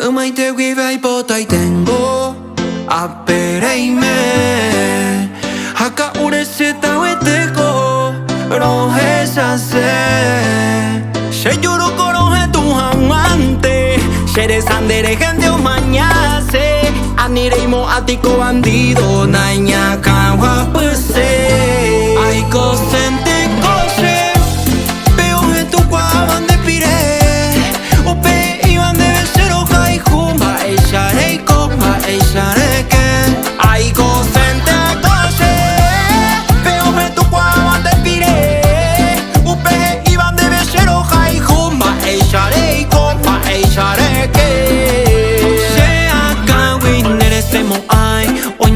Umaite guibai botai tengo apereime Haka ureseta weteko rohesase Sheyuru korohe tu amante Shere sandere gente umañase Anireimo atiko bandido Naña kawa puse Aiko sente koshe Peo he tu kwaban de pire Ope iban de becero haiku Mae shareiko, mae shareke Aiko sente koshe Peo he tu kwaban de pire Ope iban de becero haiku Mae shareiko, mae shareke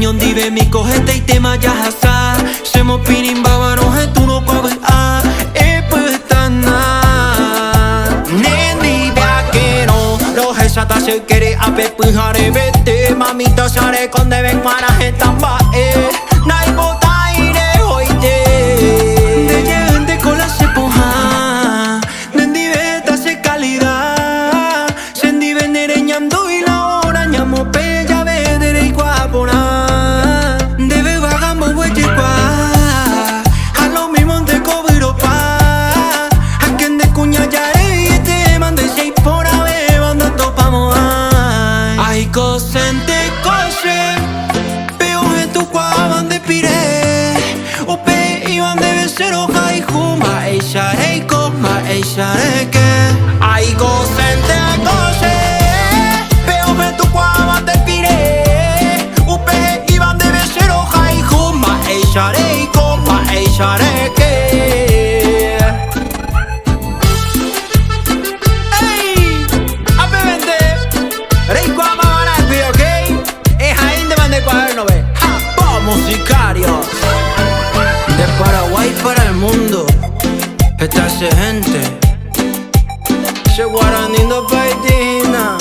Ondive mi kohete itema jahasa Shemo pirimba barohe tu no kwabe a Eputana Nendi vaquero Rohe shata shukere ape puhare vete Mamita share konde ven marahe tambae Naibo taire hoite Deye ende kola sepoha Nendi veta se calidad Shendi venere ñamdo y la hora ñamo pe ya vedere y guapona Aiko sente koshe Peo he tu kwaban de pire Ope iban de becero haiku Mae shareiko, mae shareke Aiko sente koshe Peo he tu kwaban de pire Ope iban de becero haiku Mae shareiko, mae shareke Musicarios de Paraguay para el mundo. Esta es gente. Se guaranindo paitina.